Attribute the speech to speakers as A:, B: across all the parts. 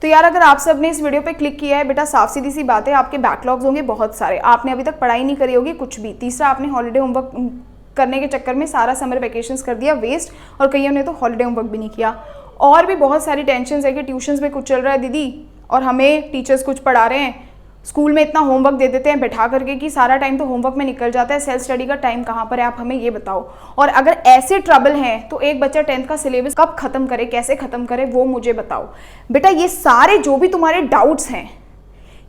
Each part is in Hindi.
A: तो यार अगर आप सब ने इस वीडियो पे क्लिक किया है बेटा, साफ सीधी सी बात है, आपके बैकलॉग्स होंगे बहुत सारे, आपने अभी तक पढ़ाई नहीं करी होगी कुछ भी। तीसरा, आपने हॉलीडे होमवर्क करने के चक्कर में सारा समर वैकेशंस कर दिया वेस्ट, और कईयों ने तो हॉलीडे होमवर्क भी नहीं किया। और भी बहुत सारी टेंशन है कि ट्यूशन्स में कुछ चल रहा है दीदी, और हमें टीचर्स कुछ पढ़ा रहे हैं, स्कूल में इतना होमवर्क दे देते हैं बैठा करके कि सारा टाइम तो होमवर्क में निकल जाता है, सेल्फ स्टडी का टाइम कहाँ पर है, आप हमें ये बताओ। और अगर ऐसे ट्रबल हैं तो एक बच्चा 10th का सिलेबस कब खत्म करे, कैसे खत्म करे, वो मुझे बताओ बेटा। ये सारे जो भी तुम्हारे डाउट्स हैं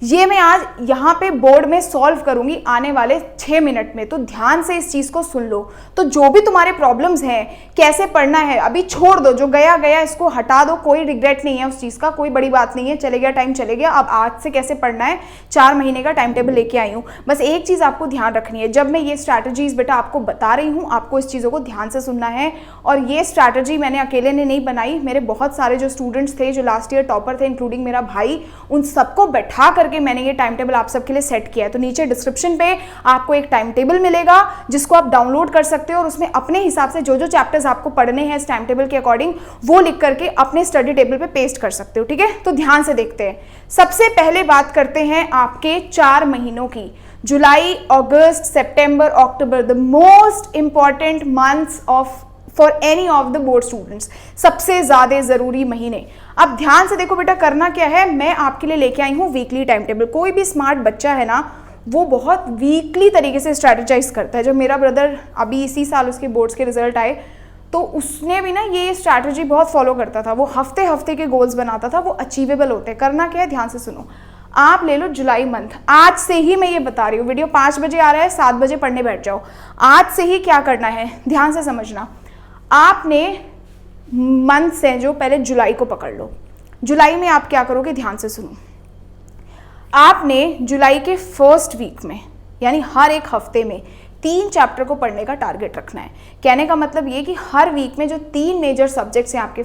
A: ये मैं आज यहाँ पे बोर्ड में सॉल्व करूंगी आने वाले 6 मिनट में, तो ध्यान से इस चीज़ को सुन लो। तो जो भी तुम्हारे प्रॉब्लम्स हैं, कैसे पढ़ना है, अभी छोड़ दो, जो गया गया इसको हटा दो, कोई रिग्रेट नहीं है उस चीज़ का, कोई बड़ी बात नहीं है, चले गया टाइम चले गया। अब आज से कैसे पढ़ना है, 4 महीने का टाइम टेबल लेके आई हूँ। बस एक चीज़ आपको ध्यान रखनी है, जब मैं ये स्ट्रैटेजीज बेटा आपको बता रही हूँ, आपको इस चीज़ों को ध्यान से सुनना है। और ये स्ट्रैटेजी मैंने अकेले ने नहीं बनाई, मेरे बहुत सारे जो स्टूडेंट्स थे, जो लास्ट ईयर टॉपर थे, इंक्लूडिंग मेरा भाई, उन सबको बैठा करके मैंने ये टाइम टेबल आप सबके लिए सेट किया है। तो नीचे डिस्क्रिप्शन पे आपको एक टाइम टेबल मिलेगा जिसको आप डाउनलोड कर सकते हो, और उसमें अपने हिसाब से जो जो चैप्टर्स आपको पढ़ने हैं इस टाइम टेबल के अकॉर्डिंग वो लिख करके अपने स्टडी टेबल पे पेस्ट कर सकते हो। ठीक है, तो ध्यान से देखते हैं। सबसे पहले बात करते हैं आपके 4 महीनों की, जुलाई, अगस्त, सितंबर, अक्टूबर, the most important months of for any of the board students, सबसे ज्यादा जरूरी महीने। अब ध्यान से देखो बेटा, करना क्या है, मैं आपके लिए लेके आई हूँ वीकली टाइम टेबल। कोई भी स्मार्ट बच्चा है ना, वो बहुत वीकली तरीके से स्ट्रैटेजाइज करता है। जब मेरा ब्रदर अभी इसी साल उसके बोर्ड्स के रिजल्ट आए, तो उसने भी ना ये स्ट्रैटेजी बहुत फॉलो करता था। वो हफ्ते हफ्ते के गोल्स बनाता था, वो अचीवेबल होते हैं। करना क्या है, ध्यान से सुनो। आप ले लो जुलाई मंथ, आज से ही मैं ये बता रही हूँ, वीडियो 5 बजे आ रहा है, 7 बजे पढ़ने बैठ जाओ। आज से ही क्या करना है, ध्यान से समझना। आपने मंथ से जो पहले जुलाई को पकड़ लो। जुलाई में आप क्या करोगे, ध्यान से सुनो। आपने जुलाई के फर्स्ट वीक में, यानी हर एक हफ्ते में 3 चैप्टर को पढ़ने का टारगेट रखना है। कहने का मतलब ये कि हर वीक में जो 3 मेजर सब्जेक्ट्स हैं आपके,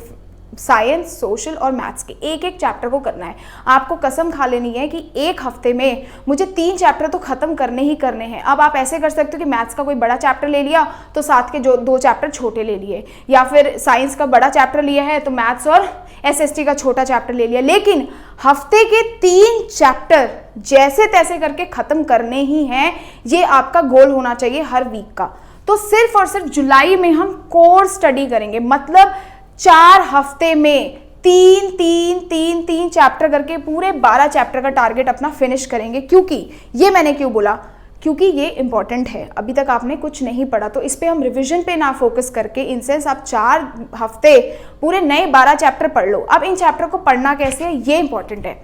A: साइंस, सोशल और मैथ्स के, एक एक चैप्टर को करना है। आपको कसम खा लेनी है कि एक हफ्ते में मुझे 3 चैप्टर तो खत्म करने ही करने हैं। अब आप ऐसे कर सकते हो कि मैथ्स का कोई बड़ा चैप्टर ले लिया तो साथ के जो 2 चैप्टर छोटे ले लिए, या फिर साइंस का बड़ा चैप्टर लिया है तो मैथ्स और एसएसटी का छोटा चैप्टर ले लिया। लेकिन हफ्ते के 3 चैप्टर जैसे तैसे करके खत्म करने ही हैं, ये आपका गोल होना चाहिए हर वीक का। तो सिर्फ और सिर्फ जुलाई में हम कोर स्टडी करेंगे, मतलब 4 हफ्ते में 3 चैप्टर करके पूरे 12 चैप्टर का टारगेट अपना फिनिश करेंगे। क्योंकि ये मैंने क्यों बोला, क्योंकि ये इंपॉर्टेंट है। अभी तक आपने कुछ नहीं पढ़ा, तो इस पे हम रिवीजन पे ना फोकस करके, इनसेंस आप 4 हफ्ते पूरे नए 12 चैप्टर पढ़ लो। अब इन चैप्टर को पढ़ना कैसे है, ये इंपॉर्टेंट है।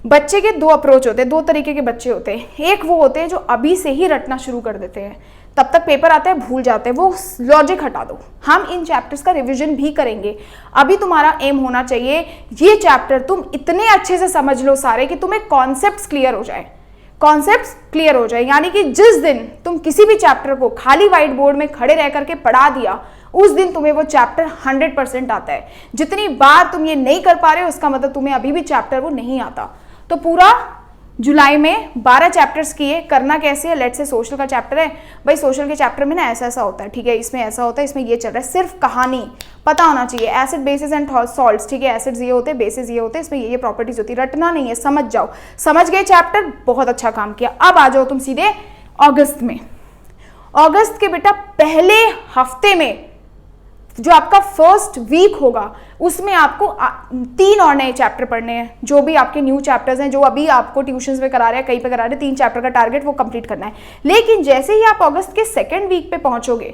A: बच्चे के 2 अप्रोच होते हैं, 2 तरीके के बच्चे होते हैं। एक वो होते हैं जो अभी से ही रटना शुरू कर देते हैं, तब तक पेपर आता है भूल जाते हैं, वो लॉजिक हटा दो। हम इन चैप्टर्स का रिवीजन भी करेंगे। अभी तुम्हारा एम होना चाहिए ये चैप्टर तुम इतने अच्छे से समझ लो सारे कि तुम्हें कॉन्सेप्ट्स क्लियर हो जाए, कॉन्सेप्ट्स क्लियर हो जाए। यानी कि जिस दिन तुम किसी भी चैप्टर को खाली व्हाइट बोर्ड में खड़े रह करके पढ़ा दिया, उस दिन तुम्हें वो चैप्टर 100% आता है। जितनी बार तुम ये नहीं कर पा रहे हो, उसका मतलब तुम्हें अभी भी चैप्टर वो नहीं आता। तो पूरा जुलाई में 12 चैप्टर्स किए। करना कैसे है, लेट से सोशल का चैप्टर है भाई, सोशल के चैप्टर में ना ऐसा ऐसा होता है, ठीक है, इसमें ऐसा होता है, इसमें ये चल रहा है। सिर्फ कहानी पता होना चाहिए, एसिड बेसिस एंड सॉल्ट्स, ठीक है, एसिड्स ये होते हैं, बेसिस ये होते हैं, इसमें ये प्रॉपर्टीज होती है। रटना नहीं है, समझ जाओ। समझ गए चैप्टर, बहुत अच्छा काम किया। अब आ जाओ तुम सीधे अगस्त में। अगस्त के बेटा पहले हफ्ते में जो आपका फर्स्ट वीक होगा, उसमें आपको 3 और नए चैप्टर पढ़ने हैं। जो भी आपके न्यू चैप्टर्स हैं, जो अभी आपको ट्यूशंस में करा रहे हैं, कहीं पे करा रहे हैं, 3 चैप्टर का टारगेट वो कंप्लीट करना है। लेकिन जैसे ही आप अगस्त के 2nd वीक पे पहुंचोगे,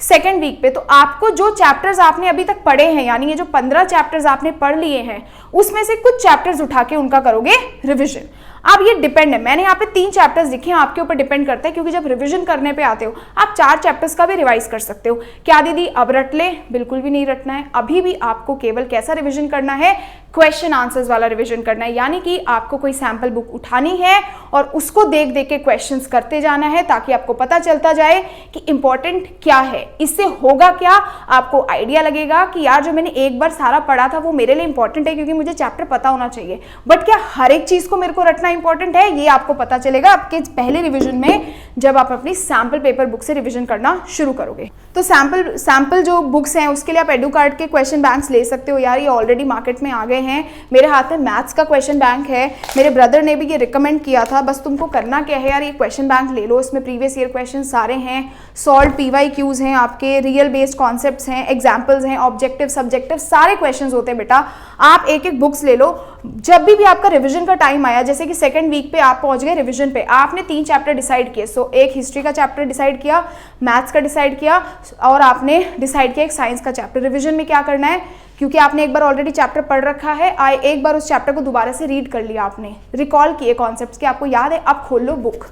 A: 2nd वीक पे, तो आपको जो चैप्टर्स आपने अभी तक पढ़े हैं, यानी ये जो 15 चैप्टर्स आपने पढ़ लिए हैं, उसमें से कुछ चैप्टर्स उठा के उनका करोगे रिविजन। अब ये डिपेंड है, मैंने यहाँ पे 3 चैप्टर्स लिखे हैं, आपके ऊपर डिपेंड करता है, क्योंकि जब रिवीजन करने पे आते हो आप 4 चैप्टर्स का भी रिवाइज कर सकते हो। क्या दीदी अब रट ले, बिल्कुल भी नहीं रटना है। अभी भी आपको केवल कैसा रिवीजन करना है, क्वेश्चन आंसर्स वाला रिवीजन करना है। यानी कि आपको कोई सैंपल बुक उठानी है और उसको देख देख के क्वेश्चंस करते जाना है, ताकि आपको पता चलता जाए कि इंपॉर्टेंट क्या है। इससे होगा क्या, आपको आइडिया लगेगा कि यार जो मैंने एक बार सारा पढ़ा था वो मेरे लिए इंपॉर्टेंट है, क्योंकि मुझे चैप्टर पता होना चाहिए। बट क्या हर एक चीज को मेरे को रटना इंपॉर्टेंट है ये आपको पता चलेगा आपके पहले रिवीजन में जब आप अपनी सैम्पल पेपर बुक से रिवीजन करना शुरू करोगे। तो सैम्पल जो बुक्स हैं उसके लिए आप एडुकार्ड के क्वेश्चन बैंक्स ले सकते हो यार, ये ऑलरेडी मार्केट में आ गए हैं। मेरे हाथ में मैथ्स का क्वेश्चन बैंक है, मेरे ब्रदर ने भी ये रिकमेंड किया था। बस तुमको करना क्या है यार, ये क्वेश्चन बैंक ले लो, इसमें प्रीवियस ईयर क्वेश्चन सारे हैं, सॉल्व PYQs हैं, आपके रियल बेस्ड कॉन्सेप्ट्स हैं, एग्जाम्पल्स हैं, ऑब्जेक्टिव सब्जेक्टिव सारे क्वेश्चन होते हैं बेटा। आप एक एक बुक्स ले लो, जब भी आपका रिवीजन का टाइम आया, जैसे कि सेकंड वीक पे आप पहुंच गए रिवीजन पे, आपने 3 चैप्टर डिसाइड किए। सो एक हिस्ट्री का चैप्टर डिसाइड किया, मैथ्स का डिसाइड किया और आपने डिसाइड किया एक साइंस का चैप्टर। रिवीजन में क्या करना है, क्योंकि आपने एक बार ऑलरेडी चैप्टर पढ़ रखा है, एक बार उस चैप्टर को दोबारा से रीड कर लिया, आपने रिकॉल किए कॉन्सेप्ट्स के, आपको याद है। अब खोल लो बुक,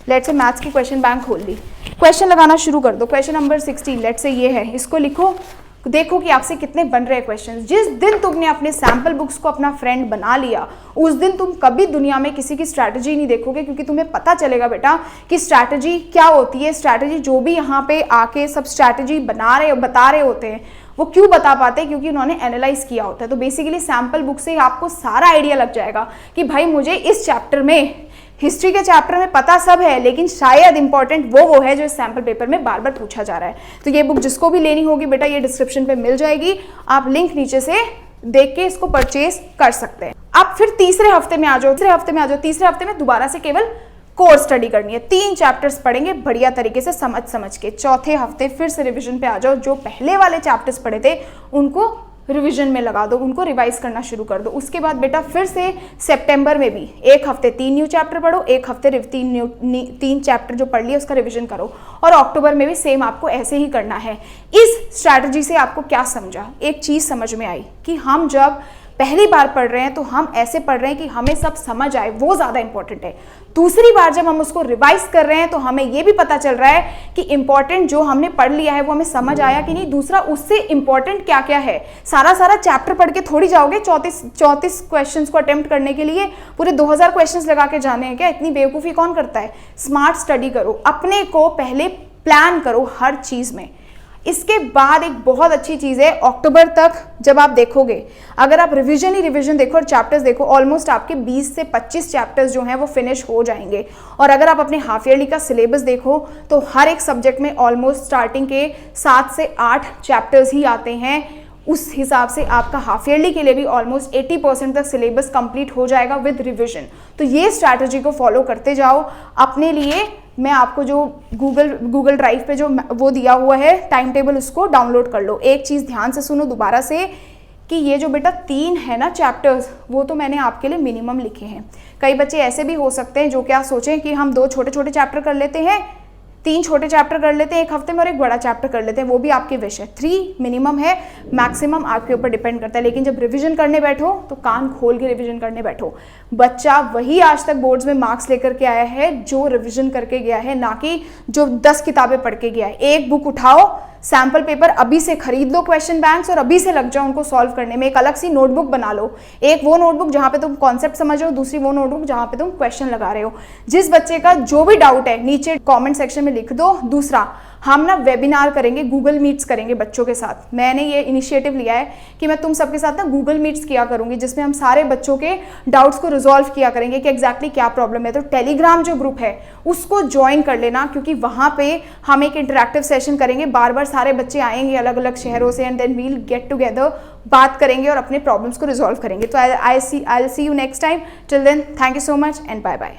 A: लेट्स से मैथ्स की क्वेश्चन बैंक खोल ली, क्वेश्चन लगाना शुरू कर दो। क्वेश्चन नंबर 16 लेट्स से ये है, इसको लिखो, देखो कि आपसे कितने बन रहे हैं क्वेश्चन। जिस दिन तुमने अपने सैम्पल बुक्स को अपना फ्रेंड बना लिया, उस दिन तुम कभी दुनिया में किसी की स्ट्रैटेजी नहीं देखोगे, क्योंकि तुम्हें पता चलेगा बेटा कि स्ट्रैटेजी क्या होती है। स्ट्रैटेजी जो भी यहाँ पे आके सब स्ट्रैटेजी बता रहे होते हैं, वो क्यों बता पाते हैं, क्योंकि उन्होंने एनालाइज किया होता है। तो बेसिकली सैम्पल बुक से आपको सारा आइडिया लग जाएगा कि भाई मुझे इस चैप्टर में, हिस्ट्री के चैप्टर में पता सब है, लेकिन शायद इंपॉर्टेंट वो है जो इस सैम्पल पेपर में बार बार पूछा जा रहा है। तो ये बुक जिसको भी लेनी होगी बेटा, ये डिस्क्रिप्शन पे मिल जाएगी, आप लिंक नीचे से देख के इसको परचेज कर सकते हैं। अब फिर तीसरे हफ्ते में आ जाओ। तीसरे हफ्ते में दोबारा से केवल कोर स्टडी करनी है, 3 चैप्टर्स पढ़ेंगे बढ़िया तरीके से समझ के। चौथे हफ्ते फिर से रिविजन पे आ जाओ, जो पहले वाले चैप्टर्स पढ़े थे उनको रिवीजन में लगा दो, उनको रिवाइज करना शुरू कर दो। उसके बाद बेटा फिर से सितंबर में भी एक हफ्ते 3 न्यू चैप्टर पढ़ो, एक हफ्ते 3 चैप्टर जो पढ़ लिया उसका रिवीजन करो, और अक्टूबर में भी सेम आपको ऐसे ही करना है। इस स्ट्रैटेजी से आपको क्या समझा, एक चीज समझ में आई कि हम जब पहली बार पढ़ रहे हैं तो हम ऐसे पढ़ रहे हैं कि हमें सब समझ आए, वो ज़्यादा इंपॉर्टेंट है। दूसरी बार जब हम उसको रिवाइज कर रहे हैं तो हमें ये भी पता चल रहा है कि इंपॉर्टेंट जो हमने पढ़ लिया है वो हमें समझ आया कि नहीं, दूसरा उससे इंपॉर्टेंट क्या क्या है। सारा चैप्टर पढ़ के थोड़ी जाओगे 34 क्वेश्चंस को अटेम्प्ट करने के लिए, पूरे 2000 क्वेश्चंस लगा के जाने हैं क्या? इतनी बेवकूफ़ी कौन करता है। स्मार्ट स्टडी करो, अपने को पहले प्लान करो हर चीज़ में। इसके बाद एक बहुत अच्छी चीज़ है, अक्टूबर तक जब आप देखोगे, अगर आप रिवीजन ही रिवीजन देखो और चैप्टर्स देखो, ऑलमोस्ट आपके 20 से 25 चैप्टर्स जो हैं वो फिनिश हो जाएंगे। और अगर आप अपने हाफ ईयरली का सिलेबस देखो तो हर एक सब्जेक्ट में ऑलमोस्ट स्टार्टिंग के 7 से 8 चैप्टर्स ही आते हैं। उस हिसाब से आपका हाफ ईयरली के लिए भी ऑलमोस्ट 80% तक सिलेबस कंप्लीट हो जाएगा विद रिवीजन। तो ये स्ट्रैटेजी को फॉलो करते जाओ। अपने लिए मैं आपको जो गूगल ड्राइव पे जो वो दिया हुआ है टाइम टेबल, उसको डाउनलोड कर लो। एक चीज़ ध्यान से सुनो दोबारा से कि ये जो बेटा 3 है ना चैप्टर्स, वो तो मैंने आपके लिए मिनिमम लिखे हैं। कई बच्चे ऐसे भी हो सकते हैं जो क्या सोचें कि हम 2 छोटे छोटे चैप्टर कर लेते हैं, 3 छोटे चैप्टर कर लेते हैं एक हफ्ते में और एक बड़ा चैप्टर कर लेते हैं, वो भी आपकी विश है। 3 मिनिमम है, मैक्सिमम आपके ऊपर डिपेंड करता है। लेकिन जब रिवीजन करने बैठो तो कान खोल के रिवीजन करने बैठो। बच्चा वही आज तक बोर्ड्स में मार्क्स लेकर के आया है जो रिवीजन करके गया है, ना कि जो 10 किताबें पढ़ के गया है। एक बुक उठाओ, सैम्पल पेपर अभी से खरीद लो, क्वेश्चन बैंक्स, और अभी से लग जाओ उनको सॉल्व करने में। एक अलग सी नोटबुक बना लो, एक वो नोटबुक जहाँ पे तुम कॉन्सेप्ट समझ रहे हो, दूसरी वो नोटबुक जहाँ पे तुम क्वेश्चन लगा रहे हो। जिस बच्चे का जो भी डाउट है नीचे कमेंट सेक्शन में लिख दो। दूसरा, हम ना वेबिनार करेंगे, गूगल मीट्स करेंगे बच्चों के साथ। मैंने ये इनिशिएटिव लिया है कि मैं तुम सबके साथ ना गूगल मीट्स किया करूंगी, जिसमें हम सारे बच्चों के डाउट्स को रिजॉल्व किया करेंगे कि एग्जैक्टली क्या प्रॉब्लम है। तो टेलीग्राम जो ग्रुप है उसको ज्वाइन कर लेना, क्योंकि वहाँ पे हम एक इंटरेक्टिव सेशन करेंगे। बार बार सारे बच्चे आएंगे अलग अलग शहरों से, and then we'll get together, बात करेंगे और अपने प्रॉब्लम्स को रिजॉल्व करेंगे। तो I see you next time. Till then, thank you so much and bye bye.